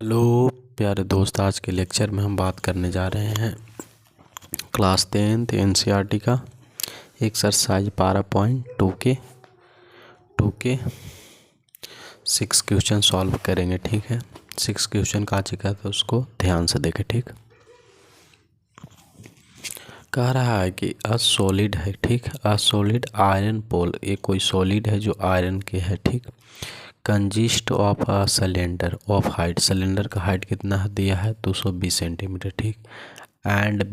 Hello प्यारे दोस्त, आज के लेक्चर में हम बात करने जा रहे हैं क्लास 10th एनसीईआरटी का एक्सरसाइज 12.2 के 6 क्वेश्चन सॉल्व करेंगे। ठीक है, 6 क्वेश्चन का चुका तो उसको ध्यान से देखें। ठीक, कह रहा है कि अ सॉलिड है। ठीक, अ सॉलिड आयरन पोल, ये कोई सॉलिड है जो आयरन के है। ठीक, consist of a cylinder of height, cylinder का हाइट कितना दिया है 220 सेंटीमीटर। ठीक, एंड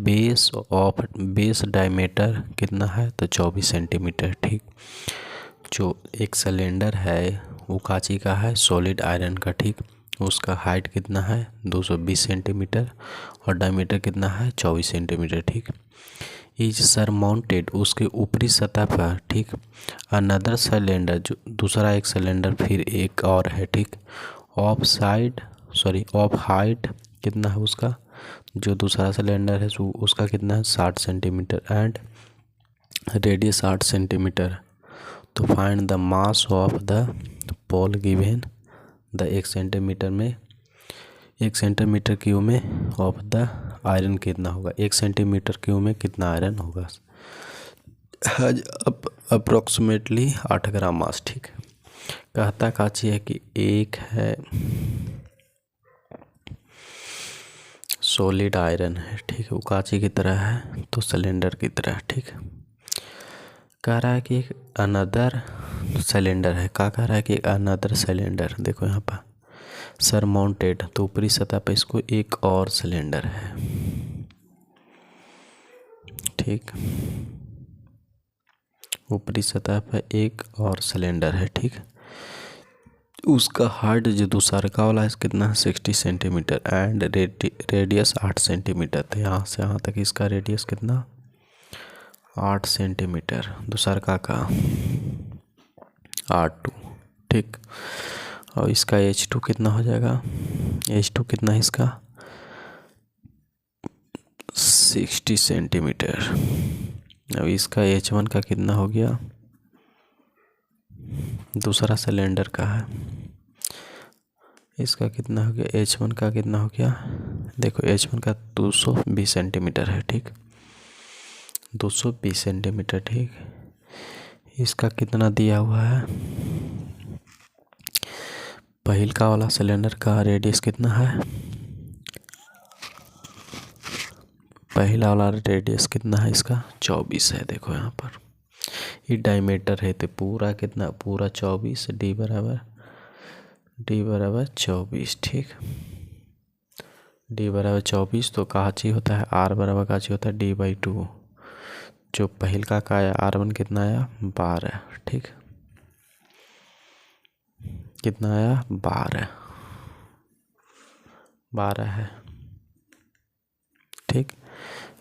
बेस डायमीटर कितना है तो 24 सेंटीमीटर। ठीक, जो एक सिलेंडर है वो कांची का है, सॉलिड आयरन का। ठीक, उसका हाइट कितना है 220 सेंटीमीटर और डायमीटर कितना है 24 सेंटीमीटर। ठीक, इज सरमाउंटेड, उसके ऊपरी सतह पर। ठीक, अनदर सिलेंडर, जो दूसरा एक सिलेंडर फिर एक और है। ठीक, ऑफ हाइट कितना है उसका, जो दूसरा सिलेंडर है उसका कितना है 60 सेंटीमीटर एंड रेडियस 8 सेंटीमीटर। तो find the mass of the pole given the 1 centimetre में, 1 सेंटीमीटर क्यूब में ऑफ द आयरन कितना होगा, 1 सेंटीमीटर क्यूब में कितना आयरन होगा। Approximately 8 gram mass. ठीक, कहता काची है कि एक है सॉलिड आयरन है। ठीक, वो कांची की तरह है तो सिलेंडर की तरह। ठीक, कह रहा है कि एक अनदर सिलेंडर है। क्या कह रहा है कि अनदर सिलेंडर, देखो यहाँ पर सरमाउंटेड, तो ऊपरी सतह पर इसको एक और सिलेंडर है। ठीक, ऊपरी सतह पर एक और सिलेंडर है। ठीक, उसका हाइट जो दूसरा का वाला है कितना है 60 सेंटीमीटर एंड रेडियस 8 सेंटीमीटर। तो यहाँ से यहाँ तक इसका रेडियस कितना 8 सेंटीमीटर, दूसरा का R2। ठीक, और इसका H2 कितना हो जाएगा, H2 कितना है इसका 60 सेंटीमीटर। अब इसका H1 का कितना हो गया, दूसरा सिलेंडर का है, इसका कितना हो गया, H1 का कितना हो गया, देखो H1 का 220 सेंटीमीटर है। ठीक, 220 सेंटीमीटर। ठीक, इसका कितना दिया हुआ है, पहल का वाला सिलेंडर का रेडियस कितना है, पहला वाला रेडियस कितना है इसका 24 है। देखो यहाँ पर ये डायमीटर है तो पूरा कितना, पूरा 24, डी बराबर 24। ठीक, डी बराबर 24 तो काची होता है आर बराबर काची होता है D/2। जो पहल का आया R1 कितना आया 12। ठीक, कितना आया 12 है। ठीक,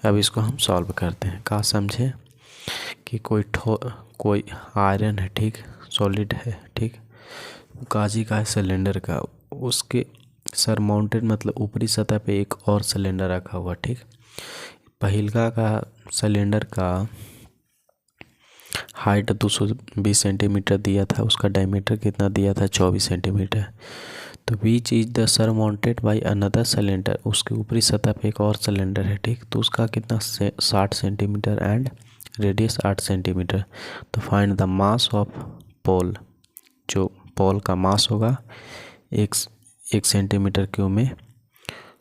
अब इसको हम सॉल्व करते हैं। कहा समझे कि कोई आयरन है। ठीक, सॉलिड है। ठीक, काजी का है सिलेंडर का, उसके सरमाउंटेड मतलब ऊपरी सतह पे एक और सिलेंडर रखा हुआ। ठीक, पहिलका का सिलेंडर का हाइट 220 सेंटीमीटर दिया था, उसका डायमीटर कितना दिया था 24 सेंटीमीटर। तो बीच is the surmounted by another cylinder, उसके ऊपरी सतह पे एक और सिलेंडर है। ठीक, तो उसका कितना 60 सेंटीमीटर एंड रेडियस 8 सेंटीमीटर। तो फाइंड द मास ऑफ पोल, जो पोल का मास होगा 1 सेंटीमीटर क्यूब में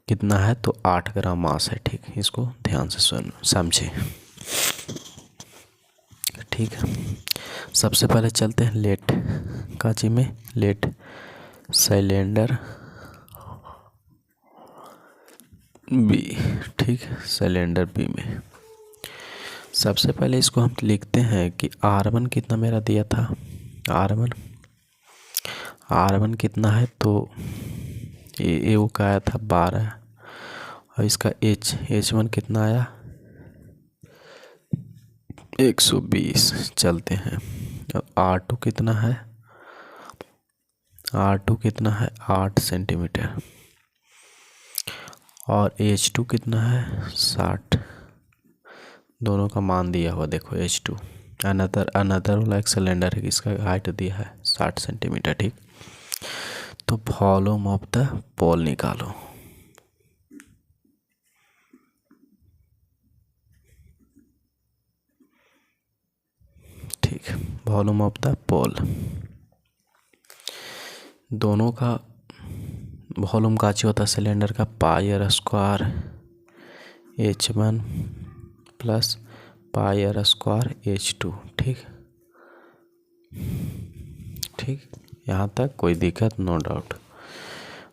कितना है तो 8 ग्राम मास है। ठीक, इसको ध्यान से समझे। ठीक, सबसे पहले चलते हैं लेट काची में, लेट सिलेंडर बी। ठीक, सिलेंडर बी में सबसे पहले इसको हम लिखते हैं कि R1 कितना मेरा दिया था, R1 कितना है तो ये वो का आया था 12 और इसका H1 कितना आया 120। चलते हैं, अब R2 कितना है, R2 कितना है 8 सेंटीमीटर और H2 कितना है 60। दोनों का मान दिया हुआ देखो, H2 अनदर वाला एक सिलेंडर है, इसका हाइट दिया है 60 सेंटीमीटर। ठीक, तो वॉल्यूम ऑफ द पोल निकालो। ठीक, वॉल्यूम ऑफ द पोल, दोनों का वॉल्यूम का चाहिए होता है सिलेंडर का pi square H1 plus pi square H2। ठीक ठीक, यहाँ तक कोई दिक्कत नो डाउट।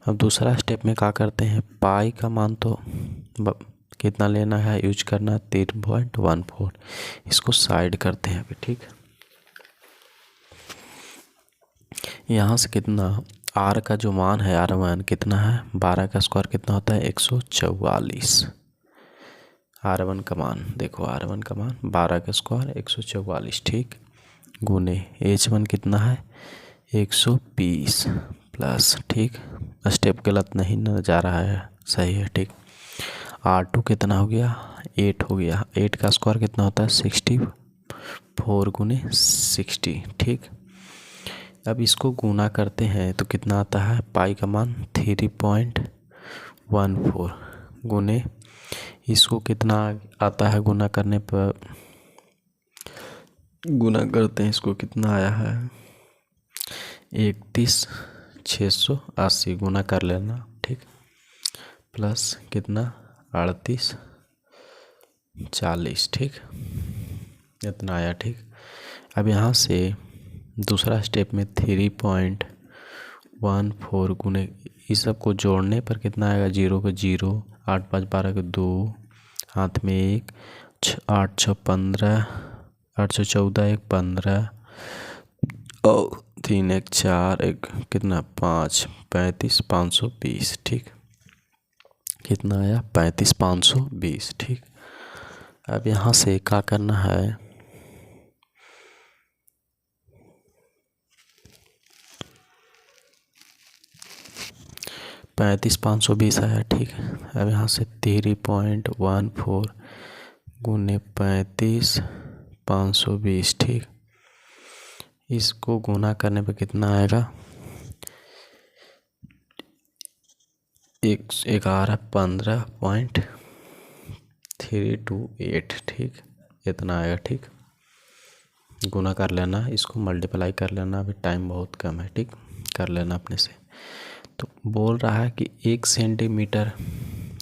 अब दूसरा स्टेप में क्या करते हैं, पाई का मान तो कितना लेना है, यूज करना है 3.14, इसको साइड करते हैं अभी। ठीक, यहाँ से कितना आर का जो मान है R1 कितना है, 12 का स्क्वायर कितना होता है 144। R1 का मान देखो, R1 का मान 12 का स्क्वायर 144। ठीक, गुने H1 कितना है 120 प्लस, ठीक स्टेप गलत नहीं न जा रहा है, सही है। ठीक, R2 कितना हो गया 8 हो गया, 8 का स्क्वायर कितना होता है 64 गुने 60। ठीक, अब इसको गुना करते हैं तो कितना आता है, पाई का मान 3.14 गुने इसको कितना आता है, गुना करने पर गुना करते हैं इसको कितना आया है 31,680 गुना कर लेना। ठीक, प्लस कितना 38,40। ठीक, इतना आया। ठीक, अब यहाँ से दूसरा स्टेप में 3.14 गुने इस सब को जोड़ने पर कितना आएगा, 0 को 0, 8 5 12 को 2, हाथ में 1, 8 6 15, 8 6 14 1 15 और 3 1 4 1 कितना 5 35 520। ठीक, कितना आया 35 520। ठीक, अब यहाँ से क्या करना है, 35 520 आया। ठीक, अब यहाँ से 3.14 गुने 35 520। ठीक, इसको गुना करने पे कितना आएगा 11.15.328। ठीक, इतना आएगा। ठीक, गुना कर लेना, इसको मल्टीप्लाई कर लेना, अभी टाइम बहुत कम है। ठीक, कर लेना अपने से। तो बोल रहा है कि 1 सेंटीमीटर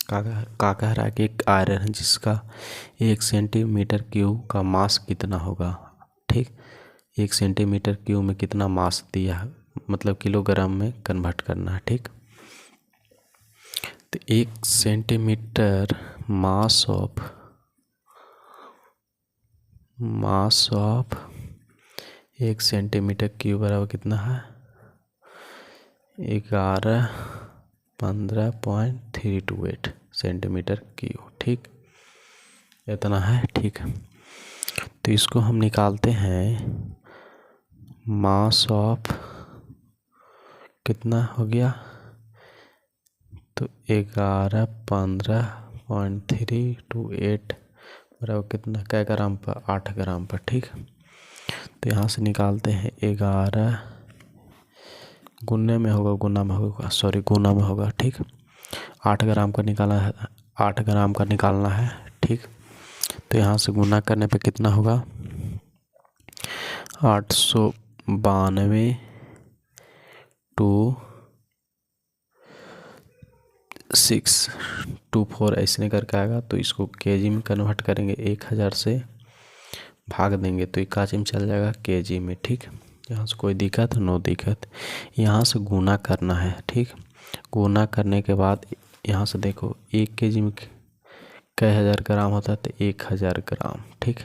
का कह रहा है कि एक आयरन है जिसका 1 सेंटीमीटर क्यूब का मास कितना होगा। ठीक, 1 सेंटीमीटर क्यूब में कितना मास दिया है, मतलब किलोग्राम में कन्वर्ट करना है। ठीक, तो 1 centimetre mass of 1 centimetre cube बराबर कितना है 1115.328 सेंटीमीटर क्यूब। ठीक, इतना है। ठीक, तो इसको हम निकालते हैं, मास ऑफ कितना हो गया, तो 1115.328 बराबर कितना, क्या ग्राम पर 8 ग्राम पर। ठीक, तो यहाँ से निकालते हैं 11 गुने में होगा, गुना में होगा, सॉरी गुना में होगा। ठीक, 8 ग्राम का निकालना है, 8 ग्राम का निकालना है। ठीक, तो यहाँ से गुना करने पे कितना होगा 892 2 624 ऐसे करके आएगा। तो इसको केजी में कन्वर्ट करेंगे, 1000 से भाग देंगे तो इकाची में चल जाएगा केजी में। ठीक, यहाँ से कोई दिक्कत नो दिक्कत। यहाँ से गुना करना है। ठीक, गुना करने के बाद यहाँ से देखो 1 केजी में कई हज़ार ग्राम होता है, तो 1000 ग्राम। ठीक,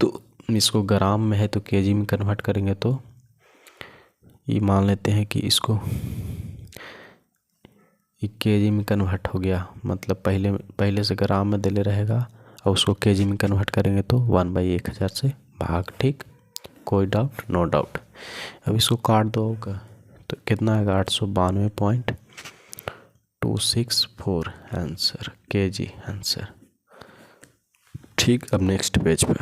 तो इसको ग्राम में है तो केजी में कन्वर्ट करेंगे, तो ये मान लेते हैं कि इसको केजी में कन्वर्ट हो गया, मतलब पहले से ग्राम में दिले रहेगा और उसको केजी में कन्वर्ट करेंगे तो 1/1000 से भाग। ठीक, कोई डाउट नो डाउट। अब इसको काट दो तो कितना आएगा 892.264 आंसर, केजी आंसर। ठीक, अब नेक्स्ट पेज पे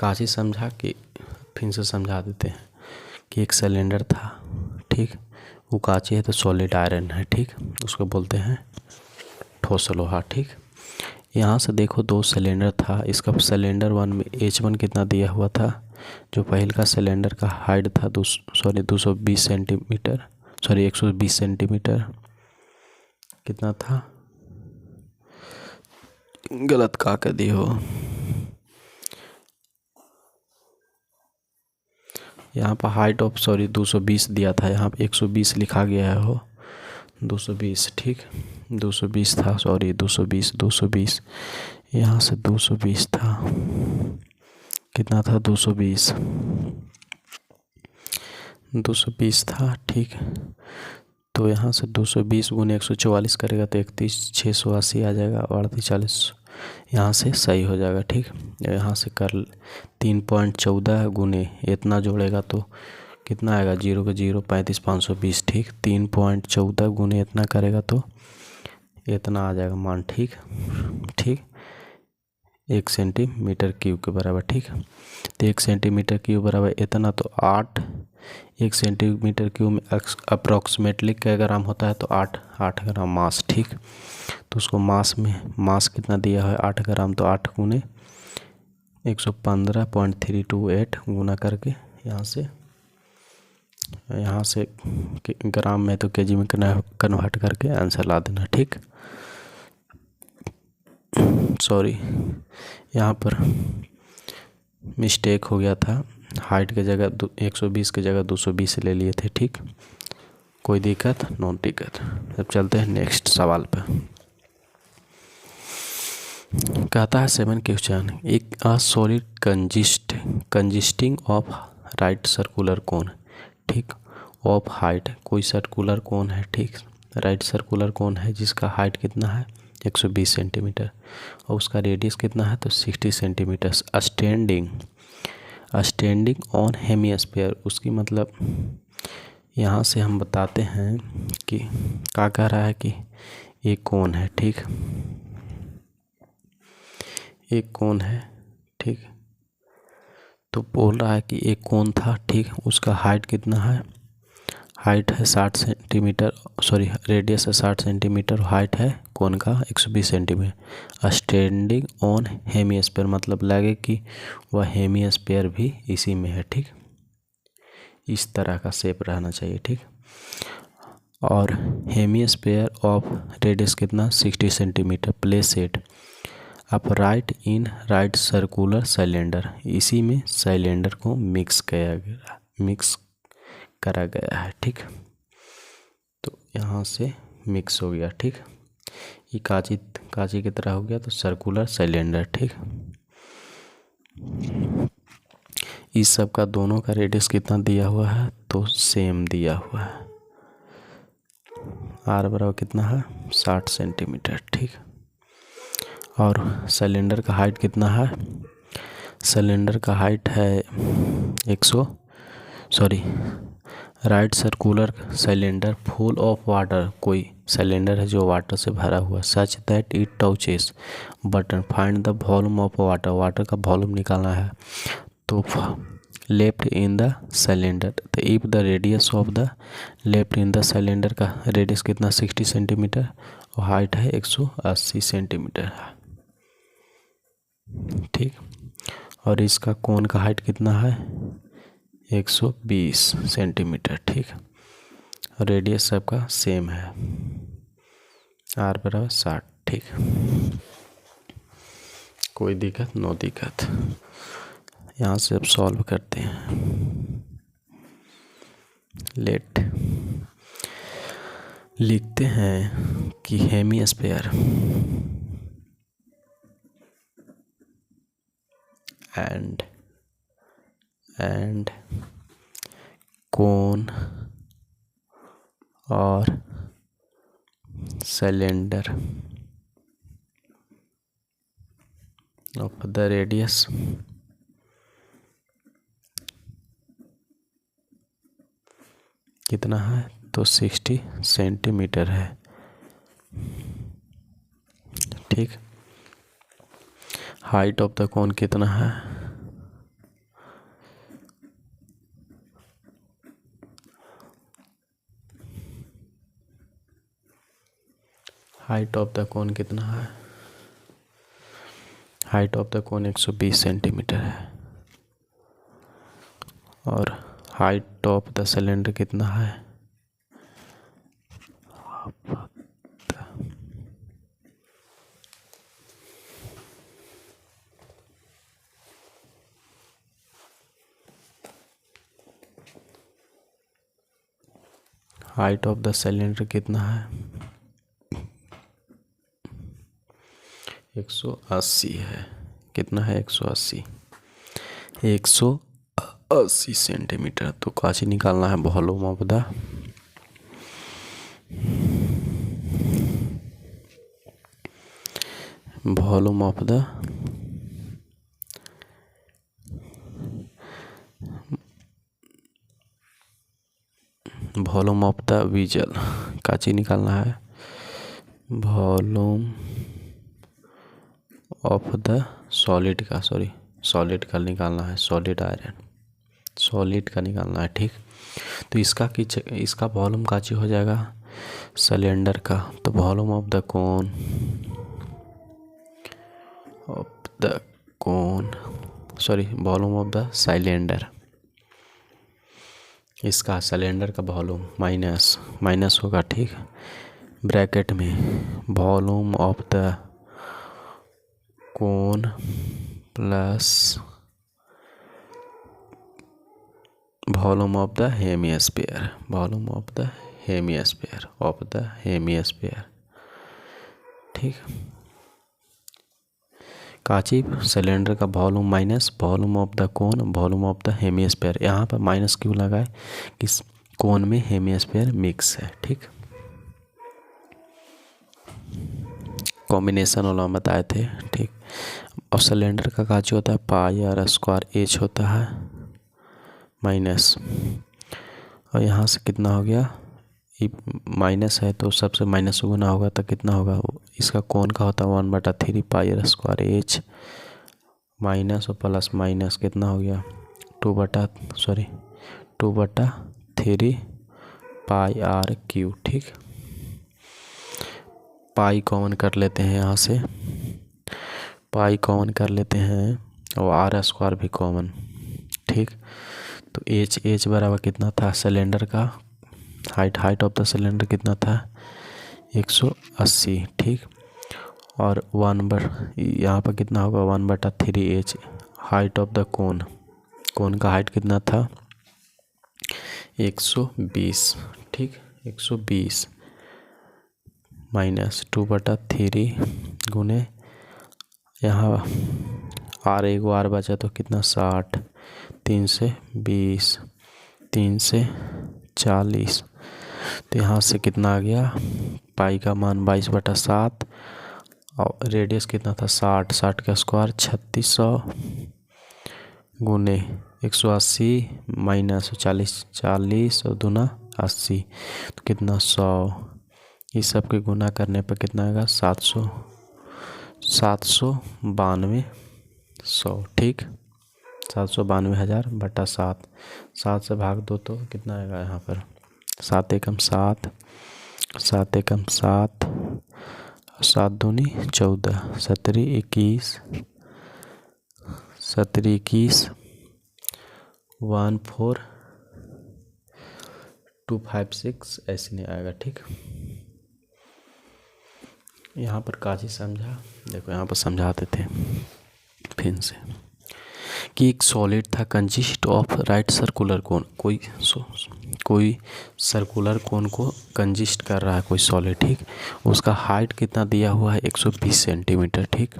काची समझा कि फिर से समझा देते हैं कि एक सिलेंडर था, ठीक, वो काची है तो सॉलिड आयरन है, ठीक, उसको बोलते हैं ठोस लोहा, ठीक। यहाँ से देखो दो सिलेंडर था, इसका सिलेंडर 1 में H1 कितना दिया हुआ था, जो पहले का सिलेंडर का हाइट था 220 सेंटीमीटर, 120 सेंटीमीटर, कितना था, गलत का कर दी हो, यहाँ पर हाइट ऑफ 220 दिया था, यहाँ पे 120 लिखा गया है, हो 220, ठीक, 220 था, 220 यहाँ से 220 था, कितना था, 220 था, ठीक। तो यहाँ से 220 गुने 144 करेगा तो 31,680 आ जाएगा, 38,40 यहाँ से सही हो जाएगा, ठीक। यहाँ से कर 3.14 गुने इतना जोड़ेगा तो कितना आएगा, 0 का 0, 35,520, ठीक। 3.14 गुने इतना करेगा तो इतना आ जाएगा मान, ठीक, 1 सेंटीमीटर क्यूब के बराबर, ठीक। तो 1 सेंटीमीटर क्यूब बराबर इतना, तो 1 सेंटीमीटर क्यूब में अप्रॉक्सीमेटली क्या ग्राम होता है, तो 8 ग्राम मास, ठीक। तो उसको मास कितना दिया है, 8 ग्राम, तो 8 गुने 115.328 गुना करके यहाँ से ग्राम में तो केजी में कन्वर्ट करके आंसर ला देना, ठीक। सॉरी, यहाँ पर मिस्टेक हो गया था, हाइट के जगह 120 की जगह 220 ले लिए थे, ठीक, कोई दिक्कत, नॉन दिक्कत। अब चलते हैं नेक्स्ट सवाल पर। कहता है 7 क्वेश्चन, एक solid consisting of right circular cone, ठीक, ऑफ हाइट, कोई सर्कुलर कोन है, ठीक, राइट सर्कुलर कोन है जिसका हाइट कितना है 120 सेंटीमीटर और उसका रेडियस कितना है तो 60 सेंटीमीटर, स्टैंडिंग ऑन हेमिस्फीयर। उसकी मतलब यहाँ से हम बताते हैं कि क्या कह रहा है कि एक कोन है, ठीक, एक कोन है, ठीक। तो बोल रहा है कि एक कोन था, ठीक, उसका हाइट कितना है, हाइट है 60 सेंटीमीटर, रेडियस है 60 सेंटीमीटर, हाइट है कोन का 120 सेंटीमीटर, स्टैंडिंग ऑन हेमिस्फीयर मतलब लगे कि वह हेमिस्फीयर भी इसी में है, ठीक, इस तरह का शेप रहना चाहिए, ठीक। और हेमिस्फीयर ऑफ रेडियस कितना 60 centimetre, place it upright in right circular cylinder, इसी में सिलेंडर को मिक्स करा गया है, ठीक। तो यहाँ से मिक्स हो गया, ठीक, ये कांची की तरह हो गया, तो सर्कुलर सिलेंडर, ठीक। इस सब का दोनों का रेडियस कितना दिया हुआ है तो सेम दिया हुआ है, आर बराबर कितना है 60 सेंटीमीटर, ठीक। और सिलेंडर का हाइट कितना है, सिलेंडर का हाइट है right circular cylinder full of water, कोई सिलेंडर है जो वाटर से भरा हुआ, such that it touches button, find the volume of water का वॉल्यूम निकालना है, तो लेफ्ट इन द सिलेंडर, तो if the radius of the left in the cylinder का रेडियस कितना 60 सेंटीमीटर और हाइट है 180 सेंटीमीटर, ठीक। और इसका कोन का हाइट कितना है 120 सेंटीमीटर, ठीक। रेडियस सबका सेम है, आर बराबर 60, ठीक, कोई दिक्कत, नो दिक्कत। यहाँ से अब सॉल्व करते हैं, लिखते हैं कि हेमिस्फीयर एंड कोन और सिलेंडर ऑफ द रेडियस कितना है तो 60 सेंटीमीटर है, ठीक। हाइट ऑफ द कोन कितना है हाइट ऑफ द कोन कितना है? Height of the cone 120 centimetre है। और हाइट ऑफ द सिलेंडर कितना है? हाइट ऑफ द सिलेंडर कितना है? 180 है। कितना है? 180 180 सेंटीमीटर। तो काची निकालना है volume of the volume of the volume of the vigil. काची निकालना है? वॉल्यूम ऑफ द सॉलिड का, सॉलिड का निकालना है। सॉलिड आयरन, सॉलिड का निकालना है। ठीक, तो इसका वॉल्यूम काची हो जाएगा? सिलेंडर का। तो volume of the cone volume of the cylinder. इसका सिलेंडर का वॉल्यूम माइनस होगा। ठीक, ब्रैकेट में volume of the cone plus volume of the hemisphere, volume of the hemisphere. ठीक, काची सिलेंडर का volume minus volume of the cone volume of the hemisphere. यहाँ पर माइनस क्यों लगाए? कि कोन में हेमिस्फीयर मिक्स है। ठीक, कॉम्बिनेशन वाला बताए थे। ठीक, और सिलेंडर का काची होता है? पाई आर स्क्वायर एच होता है माइनस। और यहाँ से कितना हो गया? माइनस है तो सबसे माइनस गुना होगा तो कितना होगा? इसका कोण का होता है 1/3 पाई आर स्क्वायर एच माइनस और प्लस माइनस कितना हो गया? 2/3 पाई आर क्यू। ठीक, पाई कॉमन कर लेते हैं, यहाँ से पाई कॉमन कर लेते हैं और आर स्क्वायर भी कॉमन। ठीक, तो एच बराबर कितना था? सिलेंडर का हाइट ऑफ द सिलेंडर कितना था? 180। ठीक, और यहाँ पर कितना होगा? 1/3 H. Height of the cone का हाइट कितना था? 120। ठीक, 120 माइनस 2/3 गुने यहाँ आर बचा तो कितना? 60। 3 से 20, 3 से 40। तो यहाँ से कितना आ गया? पाई का मान 22/7 और रेडियस कितना था? 60 का स्क्वायर 3600 गुने 180 माइनस 40 और दूना 80 तो कितना? 100। इस सब के गुना करने पर कितना आएगा? 792,100। ठीक, 792,000/7। 7 से भाग दो तो कितना आएगा? यहाँ पर 7 एकम 7, 7 एकम 7, 7 दूनी 14, 17 21, 14256 ऐसे नहीं आएगा। ठीक, यहाँ पर काजी समझा। देखो यहाँ पर समझाते थे फिर से कि एक सॉलिड था consist of right circular cone. कोई सर्कुलर कोन को कंसिस्ट कर रहा है कोई सॉलिड। ठीक, उसका हाइट कितना दिया हुआ है? 120 सेंटीमीटर। ठीक,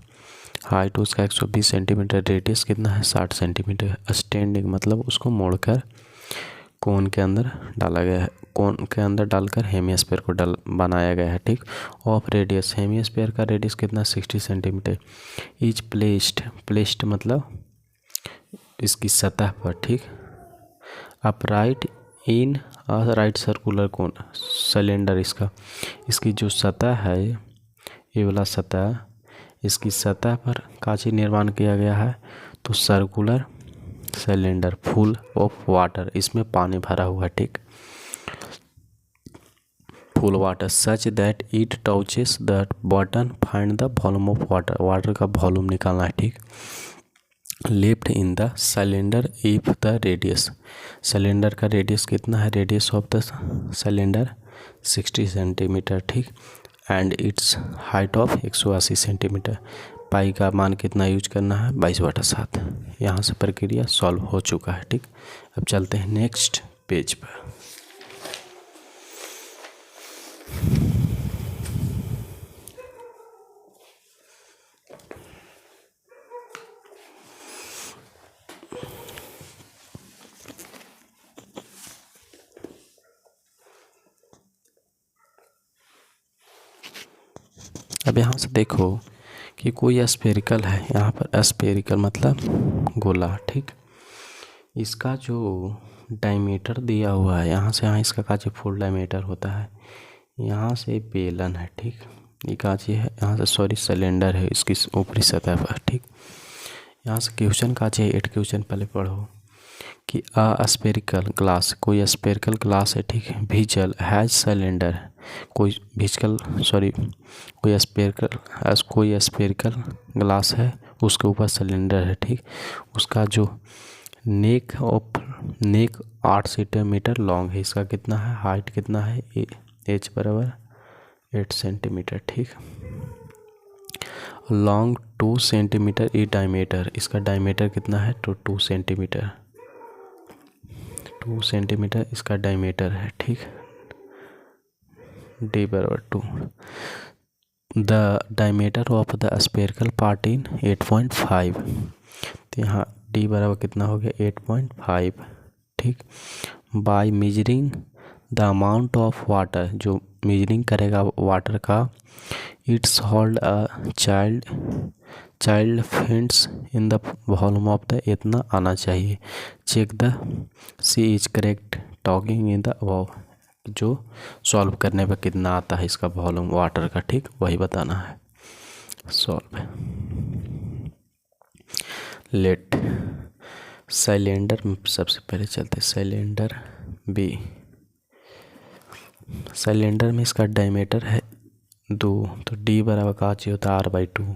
हाइट उसका 120 सेंटीमीटर, रेडियस कितना है? 60 सेंटीमीटर। स्टैंडिंग मतलब उसको मोड़कर कोन के अंदर डाला गया है, कोन के अंदर डालकर हेमिस्फीयर को बनाया गया है। ठीक, ऑफ रेडियस हेमिस्फीयर का रेडियस कितना? 60 सेंटीमीटर। इज प्लेस्ड मतलब इसकी सतह पर। ठीक, upright in right circular cone cylinder. इसकी जो सतह है, ये वाला सतह, इसकी सतह पर काची निर्माण किया गया है? तो circular cylinder full of water, इसमें पानी भरा हुआ है। ठीक, full water such that it touches the bottom. Find the volume of water. Water का वॉल्यूम निकालना है, ठीक। Left in the cylinder if the radius, cylinder का रेडियस कितना है, radius of the cylinder 60 centimetre, ठीक। And its height of 180 centimetre. Pi का मान कितना यूज करना है, 22/7। यहाँ से प्रक्रिया सॉल्व हो चुका है, ठीक। अब चलते हैं नेक्स्ट पेज पर। अब यहाँ से देखो कि कोई स्फेरिकल है, यहाँ पर स्फेरिकल मतलब गोला, ठीक। इसका जो डायमीटर दिया हुआ है, यहाँ से यहाँ इसका काज फुल डायमीटर होता है, यहाँ से बेलन है, ठीक। ये काज है, यहाँ से सॉरी सिलेंडर है इसकी ऊपरी सतह पर, ठीक। यहाँ से क्वेश्चन काज है 8 क्वेश्चन पहले पढ़ो कि स्फेरिकल ग्लास, कोई स्फेरिकल ग्लास है, ठीक है। भिजल हैज सिलेंडर, कोई स्फेरिकल ग्लास है, उसके ऊपर सिलेंडर है, ठीक। उसका जो नेक 8 सेंटीमीटर लॉन्ग है, इसका कितना है, हाइट कितना है, h बराबर 8 सेंटीमीटर, ठीक। लॉन्ग 2 सेंटीमीटर ई डायमीटर, इसका डायमीटर कितना है, तो 2 सेंटीमीटर, 2 सेंटीमीटर इसका डायमीटर है, ठीक। d बराबर 2। The diameter of the spherical part in 8.5, तो यहाँ d बराबर कितना हो गया, 8.5, ठीक। By measuring the amount of water, जो मेजरिंग करेगा वाटर का, it's hold a child faints in the volume of the, इतना आना चाहिए। Check the C is correct talking in the above, जो सॉल्व करने पर कितना आता है इसका वॉल्यूम वाटर का, ठीक, वही बताना है। सॉल्व लेट सिलेंडर में सबसे पहले चलते, सिलेंडर बी, सिलेंडर में इसका डायमीटर है 2, तो d बराबर का चाहिए होता है r/2,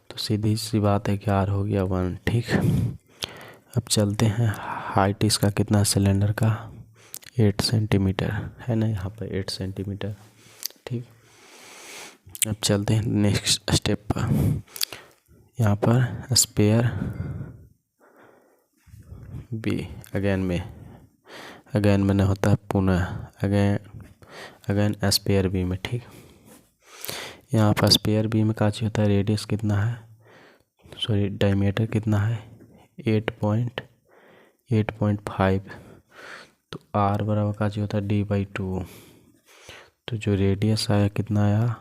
तो सीधी सी बात है कि r हो गया 1, ठीक। अब चलते हैं, हाइट इसका कितना सिलेंडर का 8 सेंटीमीटर है ना, यहाँ पर 8 सेंटीमीटर, ठीक। अब चलते हैं नेक्स्ट स्टेप पर। यहाँ पर स्पेयर बी, अगेन में नहीं होता है, पुनः अगेन स्पेयर बी में, ठीक। यहाँ पर स्पेयर बी में काची होता है, रेडियस कितना है, डायमीटर कितना है 8.5, तो r बराबर काची होता है d/2, तो जो रेडियस आया कितना आया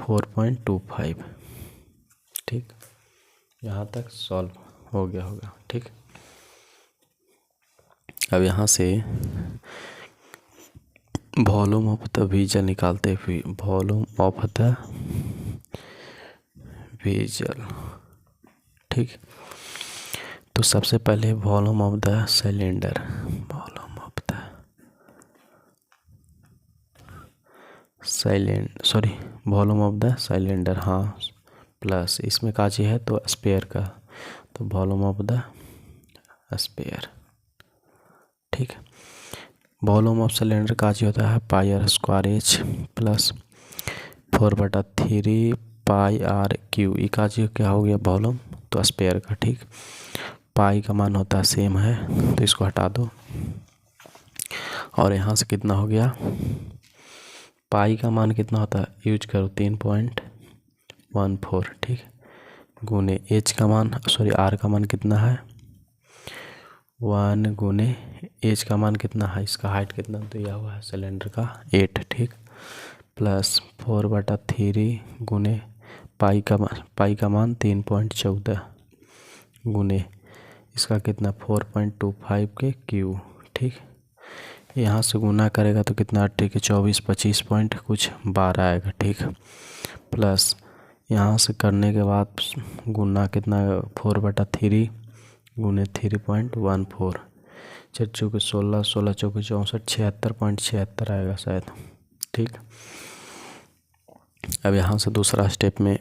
4.25, ठीक। यहाँ तक सॉल्व हो गया होगा, ठीक। अब यहाँ से वॉल्यूम ऑफ द व्हीजल निकालते हुए, वॉल्यूम ऑफ द व्हीजल, ठीक। तो सबसे पहले volume of the cylinder, volume of the cylinder, हाँ, प्लस इसमें का चीज़ है तो स्पेयर का, तो वॉल्यूम ऑफ द स्पेयर, ठीक। वॉल्यूम ऑफ सिलेंडर का चीज़ होता है πr² h प्लस 4/3 πr/q, ई का चीज़ क्या हो गया वॉल्यूम, तो स्पेयर का, ठीक। पाई का मान होता है सेम है, तो इसको हटा दो, और यहाँ से कितना हो गया, पाई का मान कितना होता है, यूज करो 3.14, ठीक, गुने एच का मान आर का मान कितना है 1 गुने एच का मान कितना है, इसका हाइट कितना दिया हुआ है सिलेंडर का 8, ठीक, प्लस 4/3 गुने पाई का मान 3.14 गुने इसका कितना 4.25 के क्यू, ठीक। यहाँ से गुना करेगा तो कितना 8 के 24 25 पॉइंट कुछ 12 आएगा, ठीक। प्लस यहाँ से करने के बाद गुना कितना 4/3 गुने 3.14, 4 चौके 16 16 चौके 64 76.76 आएगा शायद, ठीक। अब यहाँ से दूसरा स्टेप में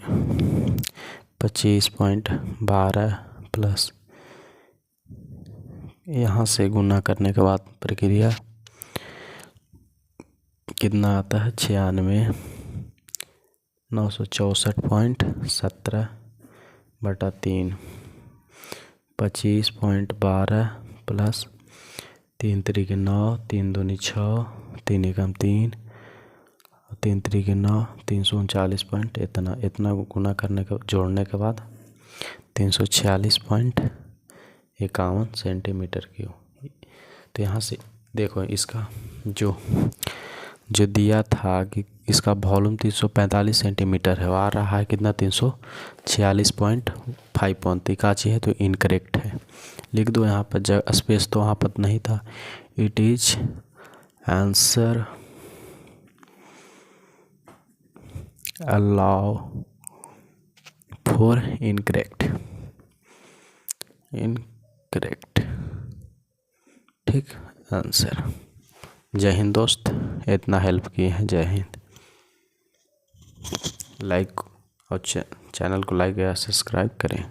25.12 प्लस यहाँ से गुना करने के बाद प्रक्रिया कितना आता है 96,964.17/3 25.12 प्लस 3 3 9 3 2 6 3 1 3 3 3 9 339 पॉइंट इतना गुना करने के जोड़ने के बाद 346.51 सेंटीमीटर क्यूब। तो यहाँ से देखो इसका जो दिया था कि इसका वॉल्यूम 345 सेंटीमीटर है, आ रहा है कितना 346.51 काची है तो इनकरेक्ट है। लिख दो यहाँ पर, जगह स्पेस तो वहाँ पर नहीं था। It is answer allow for incorrect ठीक आंसर। जय हिंद दोस्त, इतना हेल्प किए हैं। जय हिंद। लाइक और चैनल को लाइक या सब्सक्राइब करें।